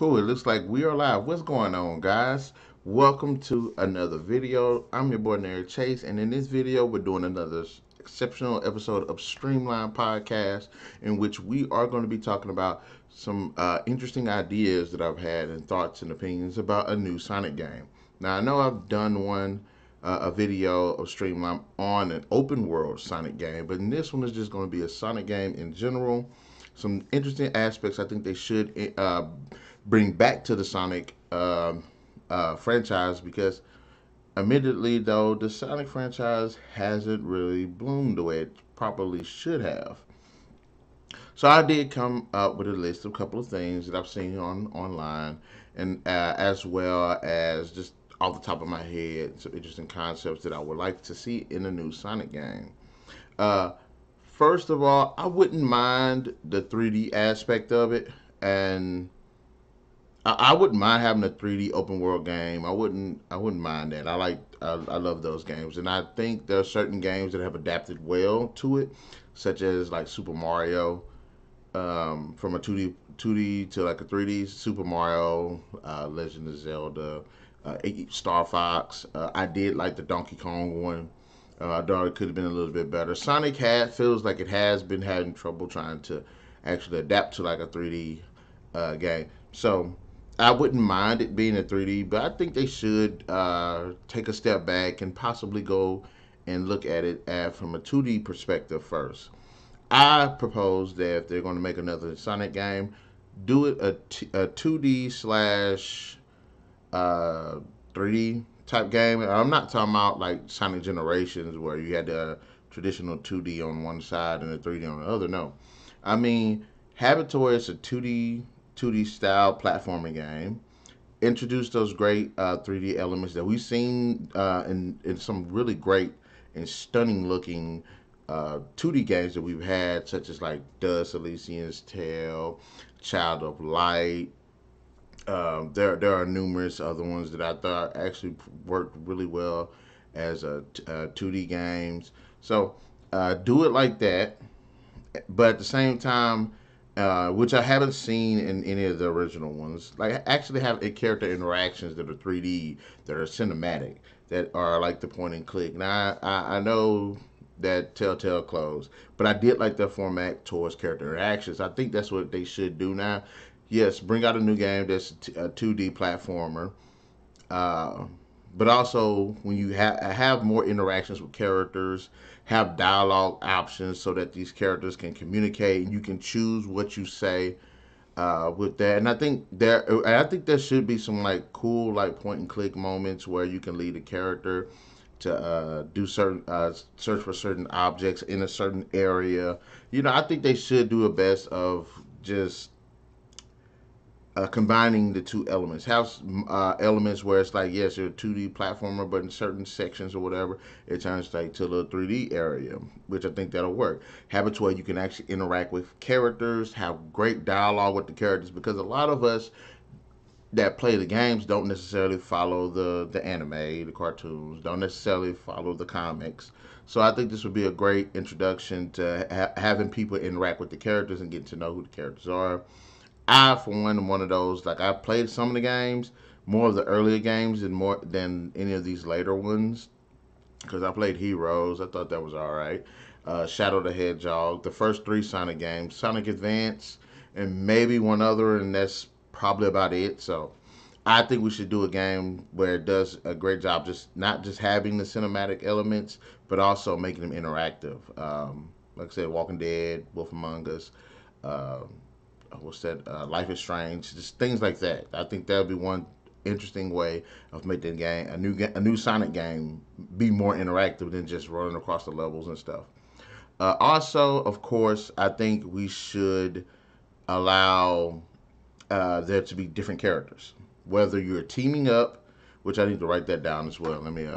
Cool, it looks like we are live. What's going on, guys? Welcome to another video. I'm your boy Narik Chase, and in this video, we're doing another exceptional episode of Streamline Podcast, in which we are going to be talking about some interesting ideas that I've had and thoughts and opinions about a new Sonic game. Now, I know I've done a video of Streamline on an open world Sonic game, but in this one is just going to be a Sonic game in general. Some interesting aspects I think they should bring back to the Sonic franchise because, admittedly, though, the Sonic franchise hasn't really bloomed the way it probably should have. So I did come up with a list of a couple of things that I've seen on online, and as well as just off the top of my head, some interesting concepts that I would like to see in a new Sonic game. Uh, First of all, I wouldn't mind the 3D aspect of it, and I wouldn't mind having a 3D open world game. I wouldn't mind that. I love those games, and I think there are certain games that have adapted well to it, such as like Super Mario, from a 2D to like a 3D. Super Mario, Legend of Zelda, Star Fox. I did like the Donkey Kong one. I thought it could have been a little bit better. Sonic feels like it has been having trouble trying to actually adapt to like a 3D game. So I wouldn't mind it being a 3D, but I think they should take a step back and possibly go and look at it from a 2D perspective first. I propose that if they're going to make another Sonic game, do it a 2D slash 3D type game. I'm not talking about like Sonic Generations where you had the traditional 2D on one side and the 3D on the other. No, I mean have it to where it's a 2D style platforming game. Introduce those great 3D elements that we've seen in some really great and stunning looking 2D games that we've had, such as like Dust, Elysian's Tale, Child of Light. There are numerous other ones that I thought actually worked really well as 2D games. So do it like that, but at the same time, which I haven't seen in any of the original ones, like actually have a character interactions that are 3D, that are cinematic, that are like the point and click. Now I know that Telltale closed, but I did like their format towards character interactions. I think that's what they should do now. Yes, bring out a new game that's a 2D platformer, uh, but also when you have more interactions with characters, have dialogue options so that these characters can communicate and you can choose what you say with that. I think there should be some like cool like point and click moments where you can lead a character to do certain search for certain objects in a certain area. I think they should do a best of just combining the two elements. Have elements where it's like, yes, you're a 2D platformer, but in certain sections or whatever, it turns like to a little 3D area, which I think that'll work. Have it to where you can actually interact with characters, have great dialogue with the characters, because a lot of us that play the games don't necessarily follow the anime, the cartoons, don't necessarily follow the comics. So I think this would be a great introduction to having people interact with the characters and getting to know who the characters are. I, for one, am one of those. Like I played some of the games, more of the earlier games, than any of these later ones. Because I played Heroes, I thought that was all right. Shadow the Hedgehog, the first three Sonic games, Sonic Advance, and maybe one other, and that's probably about it. So I think we should do a game where it does a great job, just not just having the cinematic elements, but also making them interactive. Like I said, Walking Dead, Wolf Among Us. Um, what's that? Life is Strange, just things like that. I think that would be one interesting way of making the game a new Sonic game be more interactive than just running across the levels and stuff. Also, of course, I think we should allow there to be different characters, whether you're teaming up, which I need to write that down as well. Let me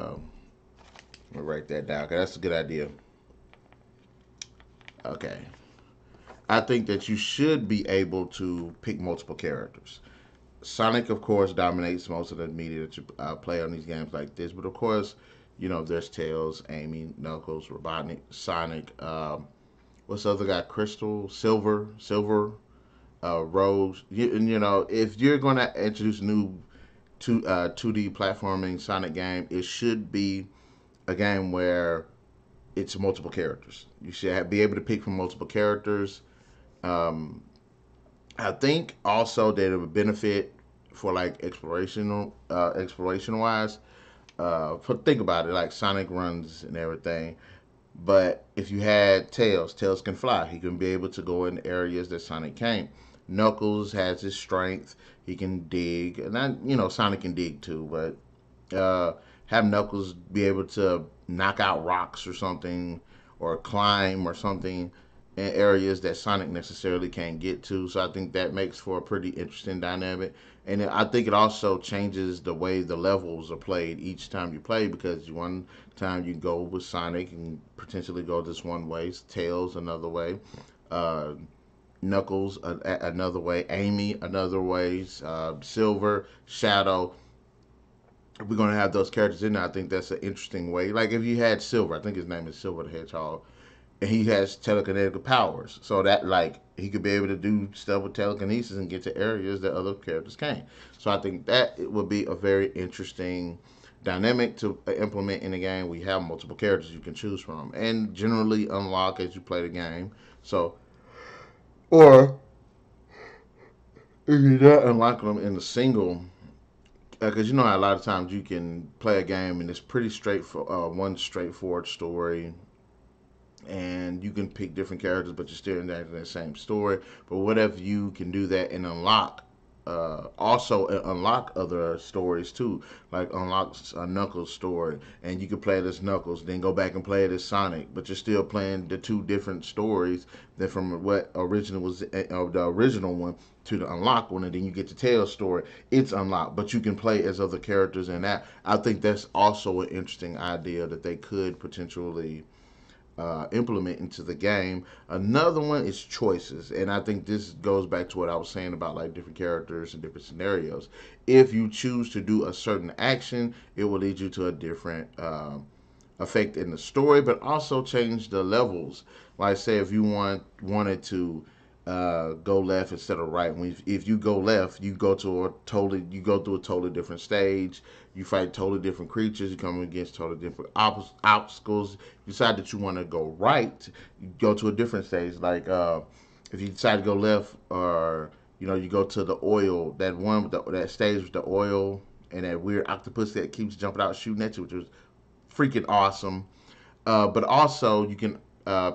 write that down because that's a good idea. Okay. I think that you should be able to pick multiple characters. Sonic, of course, dominates most of the media that you play on these games like this. But of course, there's Tails, Amy, Knuckles, Robotnik, Sonic. What's the other guy? Crystal, Silver. roads. If you're gonna introduce new 2D platforming Sonic game, it should be a game where it's multiple characters. You should be able to pick from multiple characters. Um, I think also that it would benefit for like exploration wise. Think about it, like Sonic runs and everything. But if you had Tails, Tails can fly. He can be able to go in areas that Sonic can't. Knuckles has his strength. He can dig, and Sonic can dig too. But have Knuckles be able to knock out rocks or something, or climb or something in areas that Sonic necessarily can't get to. So I think that makes for a pretty interesting dynamic. And I think it also changes the way the levels are played each time you play, because one time you go with Sonic and potentially go this one way, Tails another way, uh, Knuckles another way, Amy another way, Silver, Shadow. We're gonna have those characters in there. I think that's an interesting way. Like if you had Silver, I think his name is Silver the Hedgehog, and he has telekinetic powers, so that like he could be able to do stuff with telekinesis and get to areas that other characters can't. So I think that it would be a very interesting dynamic to implement in the game. We have multiple characters you can choose from, and generally unlock as you play the game. So, or if you're not unlocking them in a single, because a lot of times you can play a game and it's pretty straightforward, one straightforward story, and you can pick different characters, but you're still in that same story. But what if you can do that and unlock other stories too, like unlock a Knuckles story, and you can play it as Knuckles, then go back and play it as Sonic, but you're still playing the two different stories that from what original was the original one to the unlocked one, and then you get the Tails story. It's unlocked, but you can play as other characters in that. I think that's also an interesting idea that they could potentially implement into the game. Another one is choices, and I think this goes back to what I was saying about like different characters and different scenarios. If you choose to do a certain action, it will lead you to a different effect in the story, but also change the levels. Like say if you wanted to go left instead of right. If you go left, you go through a totally different stage. You fight totally different creatures. You come against totally different obstacles. You decide that you want to go right, you go to a different stage. Like if you decide to go left, or you go to the oil, that stage with the oil and that weird octopus that keeps jumping out shooting at you, which was freaking awesome. But also you can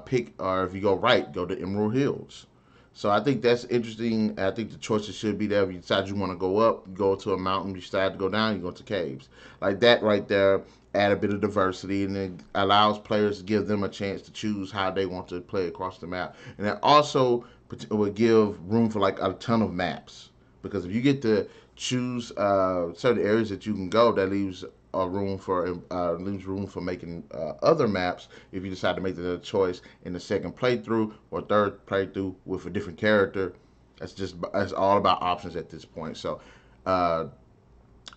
pick, or if you go right, go to Emerald Hills. So I think that's interesting. I think the choices should be there. If you decide you want to go up, you go to a mountain. You decide to go down, you go to caves. Like that right there, add a bit of diversity, and it allows players to give them a chance to choose how they want to play across the map. And it also would give room for like a ton of maps, because if you get to choose certain areas that you can go, that leaves room for making other maps if you decide to make the choice in the second playthrough or third playthrough with a different character. That's all about options at this point. So uh,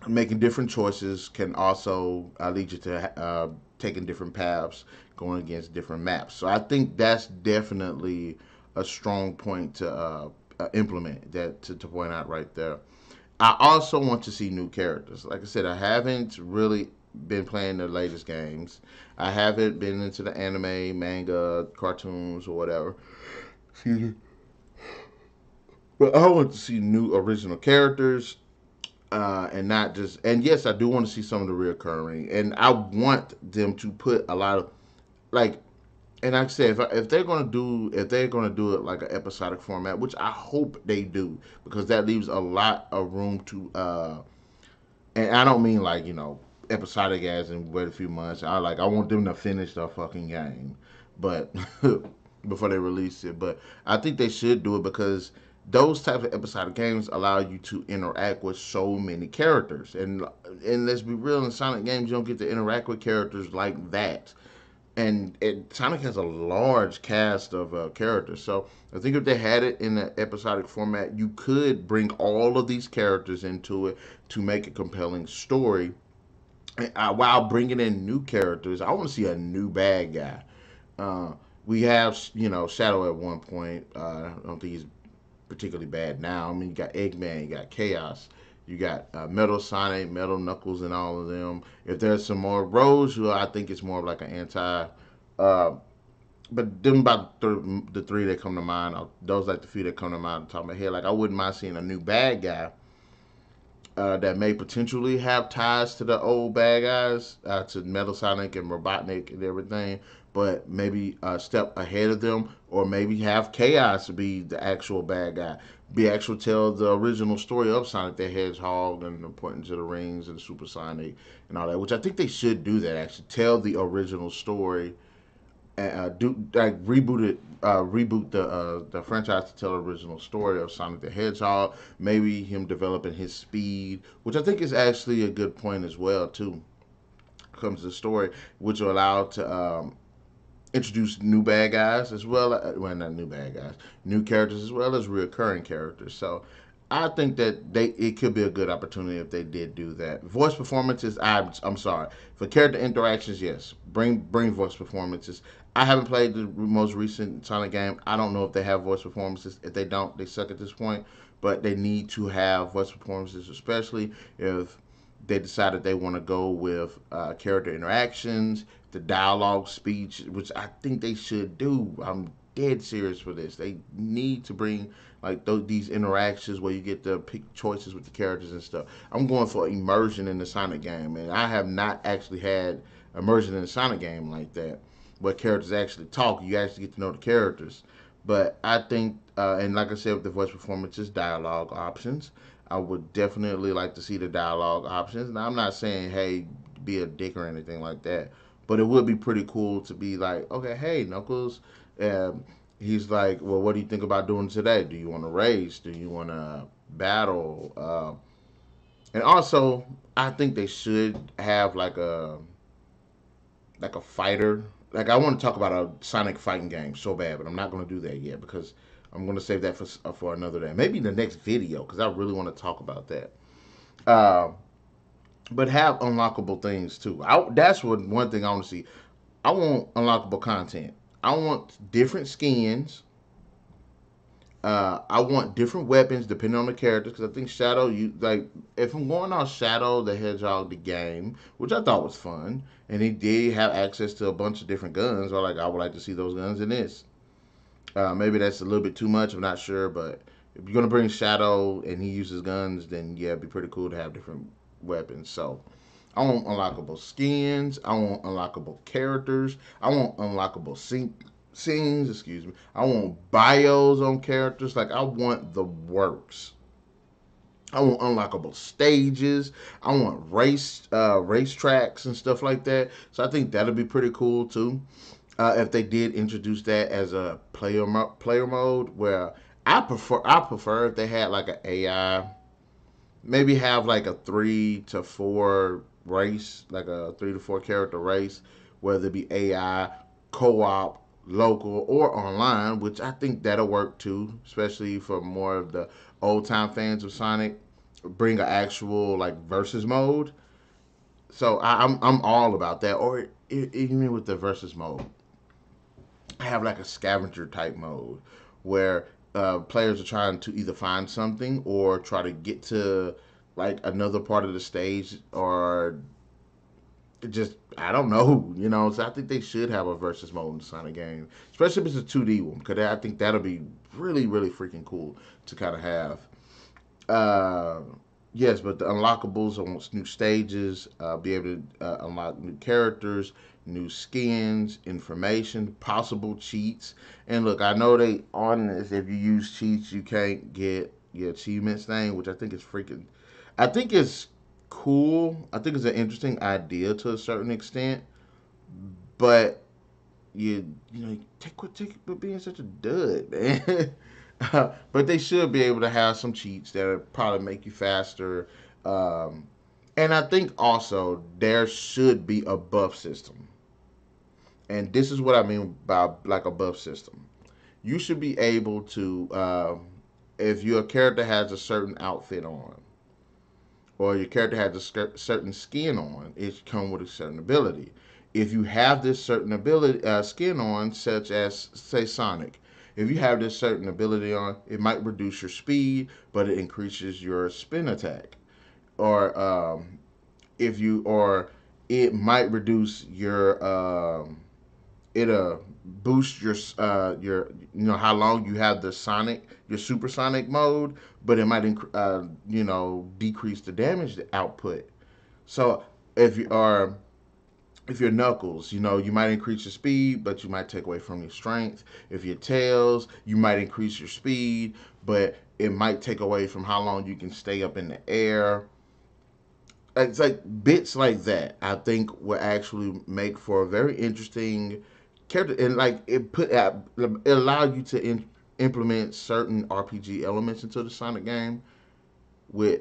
making different choices can also lead you to taking different paths, going against different maps. So I think that's definitely a strong point to implement, that to point out right there. I also want to see new characters. Like I said, I haven't really been playing the latest games. I haven't been into the anime, manga, cartoons, or whatever. Excuse me. But I want to see new original characters, and not just. And yes, I do want to see some of the reoccurring, and I want them to put a lot of like. And like I said, if they're gonna do it like an episodic format, which I hope they do, because that leaves a lot of room to and I don't mean like episodic as in wait a few months. I want them to finish the fucking game, but before they release it. But I think they should do it, because those types of episodic games allow you to interact with so many characters, and let's be real, in Sonic games you don't get to interact with characters like that. And Sonic has a large cast of characters, so I think if they had it in an episodic format, you could bring all of these characters into it to make a compelling story, while bringing in new characters. I want to see a new bad guy. We have Shadow at one point. I don't think he's particularly bad now. I mean, you got Eggman, you got Chaos, you got Metal Sonic, Metal Knuckles, and all of them. If there's some more roads, well, I think it's more of like an anti. Uh, but them about the three that come to mind. Those like the few that come to mind on top of my head. Like I wouldn't mind seeing a new bad guy that may potentially have ties to the old bad guys, to Metal Sonic and Robotnik and everything, but maybe a step ahead of them, or maybe have Chaos be the actual bad guy. Be actual tell the original story of Sonic the Hedgehog and the importance of the rings and Super Sonic and all that, which I think they should do that actually. Tell the original story, do like reboot the franchise to tell the original story of Sonic the Hedgehog. Maybe him developing his speed, which I think is actually a good point as well too. Comes to the story, which will allow to introduce new bad guys as well. Well, not new bad guys, new characters as well as recurring characters. So I think that it could be a good opportunity if they did do that. Voice performances, I'm sorry for character interactions. Yes, bring voice performances. I haven't played the most recent Sonic game. I don't know if they have voice performances. If they don't, they suck at this point. But they need to have voice performances, especially if they decided they want to go with character interactions, the dialogue speech, which I think they should do. I'm dead serious for this. They need to bring like these interactions where you get to pick choices with the characters and stuff. I'm going for immersion in the Sonic game, and I have not actually had immersion in the Sonic game like that, where characters actually talk. You actually get to know the characters. But I think, and like I said, with the voice performances, dialogue options, I would definitely like to see the dialogue options. Now, I'm not saying, hey, be a dick or anything like that, but it would be pretty cool to be like, okay, hey, Knuckles, he's like, well, what do you think about doing today? Do you want to race? Do you want to battle? And also, I think they should have like a fighter. Like I want to talk about a Sonic fighting game so bad, but I'm not going to do that yet because I'm going to save that for another day. Maybe in the next video because I really want to talk about that. Uh, but have unlockable things too. That's one thing I want to see. I want unlockable content. I want different skins. I want different weapons depending on the characters because I think Shadow, you like if I'm going on Shadow the Hedgehog the game, which I thought was fun, and he did have access to a bunch of different guns. Or like I would like to see those guns in this. Maybe that's a little bit too much. I'm not sure, but if you're gonna bring Shadow and he uses guns, then yeah, it'd be pretty cool to have different weapons. So I want unlockable skins. I want unlockable characters. I want unlockable scenes. Excuse me. I want bios on characters. Like I want the works. I want unlockable stages. I want race tracks and stuff like that. So I think that'd be pretty cool too. If they did introduce that as a player mode, where I prefer if they had like an AI, maybe have like a 3 to 4 race, like a 3 to 4 character race, whether it be AI, co-op, local, or online, which I think that'll work too, especially for more of the old time fans of Sonic. Bring an actual like versus mode. So I'm all about that. Or even with the versus mode, have like a scavenger type mode where players are trying to either find something or try to get to like another part of the stage or just I don't know, you know. So I think they should have a versus mode in the Sonic game, especially if it's a 2D one, because I think that'll be really freaking cool to kind of have. Uh, yes, but the unlockables on new stages, be able to unlock new characters, new skins, information, possible cheats. And look, I know they on this. If you use cheats, you can't get your achievements thing, which I think is freaking. I think it's cool. I think it's an interesting idea to a certain extent, but you know take but being such a dud, man. But they should be able to have some cheats that probably make you faster. Um, and I think also there should be a buff system. And this is what I mean by like a buff system. You should be able to, if your character has a certain outfit on, or your character has a certain skin on, it comes with a certain ability. If you have this certain ability skin on, such as say Sonic, If you have this certain ability on, it might reduce your speed, but it increases your spin attack. Or if you or it might reduce your it'll boost your how long you have the sonic your supersonic mode, but it might decrease the damage output. So if you are if your knuckles, you might increase your speed, but you might take away from your strength. If your tails, you might increase your speed, but it might take away from how long you can stay up in the air. It's like bits like that. I think will actually make for a very interesting character, and like it allow you to implement certain RPG elements into the Sonic game with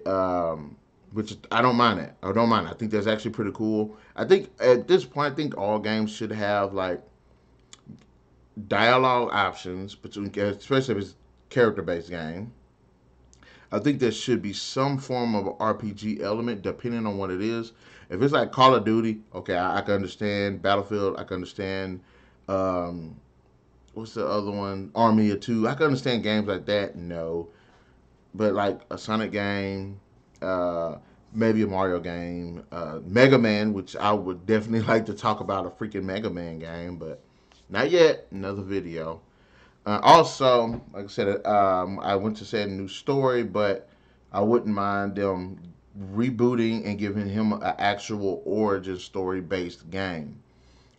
which I don't mind that. I don't mind. I think that's actually pretty cool. I think at this point, I think all games should have like dialogue options between, especially if it's character based game. I think there should be some form of RPG element depending on what it is. If it's like Call of Duty, okay, I can understand. Battlefield, I can understand. Um, what's the other one? Army of Two. I can understand games like that. No, but like a Sonic game, uh, maybe a Mario game, Mega Man, which I would definitely like to talk about a freaking Mega Man game, but not yet. Another video. Also, like I said, I went to say a new story, but I wouldn't mind them rebooting and giving him an actual origin story based game.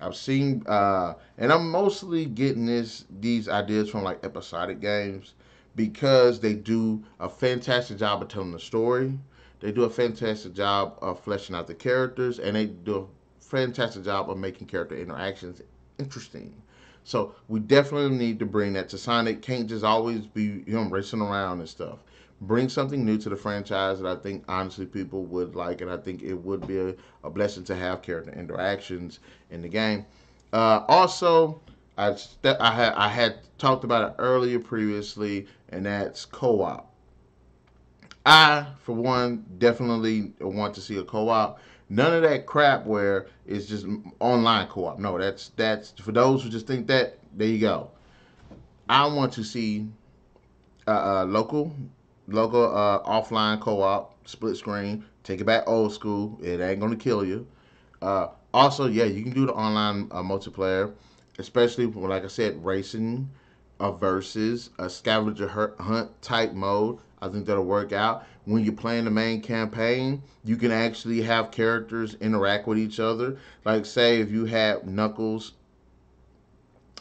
I've seen, and I'm mostly getting these ideas from like episodic games because they do a fantastic job of telling the story. They do a fantastic job of fleshing out the characters, and they do a fantastic job of making character interactions interesting. So we definitely need to bring that to Sonic. Can't just always be him racing around and stuff. Bring something new to the franchise that I think honestly people would like, and I think it would be a blessing to have character interactions in the game. Also, I had talked about it earlier previously, and that's co-op. I, for one, definitely want to see a co-op. None of that crap where it's just online co-op. No, that's for those who just think that. There you go. I want to see local offline co-op split screen. Take it back old school. It ain't gonna kill you. Also, yeah, you can do the online multiplayer, especially when, like I said, racing versus a scavenger hunt type mode. I think that'll work out. When you're playing the main campaign, you can actually have characters interact with each other. Like, say, if you had Knuckles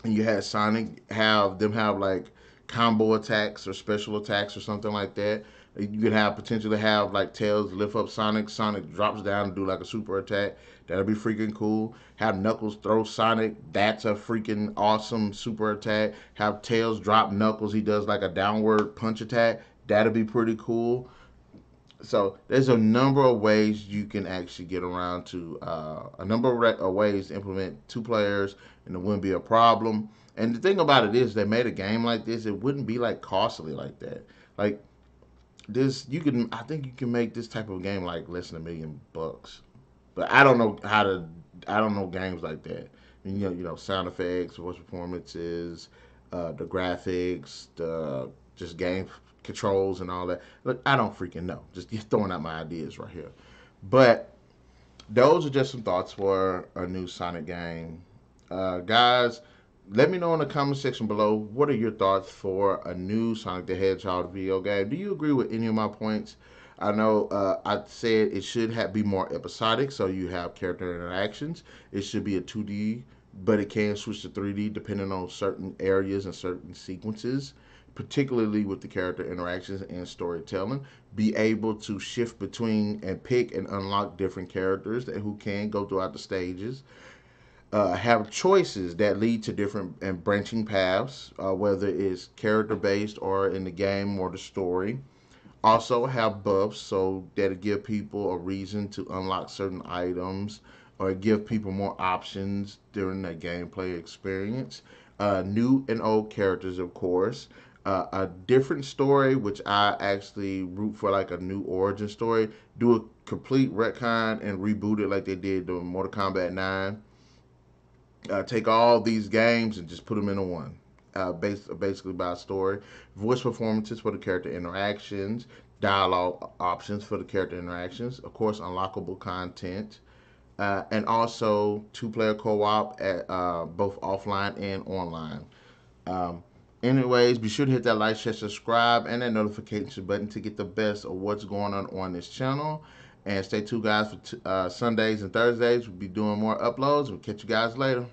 and you had Sonic, have them have like combo attacks or special attacks or something like that. You could have potentially have like Tails lift up Sonic. Sonic drops down and do like a super attack. That'll be freaking cool. Have Knuckles throw Sonic. That's a freaking awesome super attack. Have Tails drop Knuckles. He does like a downward punch attack. That'll be pretty cool. So there's a number of ways you can actually get around to a number of ways to implement two players, and it wouldn't be a problem. And the thing about it is, they made a game like this. It wouldn't be like costly like that. Like this, you can. I think you can make this type of game like less than $1 million. But I don't know how to. I don't know games like that. Sound effects, voice performances, the graphics, the just game controls and all that. Look, I don't freaking know. Just throwing out my ideas right here. But those are just some thoughts for a new Sonic game. Guys, let me know in the comment section below, what are your thoughts for a new Sonic the Hedgehog video game? Do you agree with any of my points? I know I said it should be more episodic, so you have character interactions. It should be a 2D, but it can switch to 3D depending on certain areas and certain sequences, particularly with the character interactions and storytelling. Be able to shift between and pick and unlock different characters who can go throughout the stages. Have choices that lead to different and branching paths, whether it's character based or in the game or the story. Also have buffs so that give people a reason to unlock certain items or give people more options during their gameplay experience. New and old characters, of course. A different story, which I actually root for, like a new origin story. Do a complete retcon and reboot it like they did the Mortal Kombat 9. Take all these games and just put them into one. basically about story, voice performances for the character interactions, dialogue options for the character interactions, of course, unlockable content, and also two-player co-op at both offline and online. Um, Anyways, be sure to hit that like, share, subscribe, and that notification button to get the best of what's going on this channel. And stay tuned, guys, for Sundays and Thursdays. We'll be doing more uploads. We'll catch you guys later.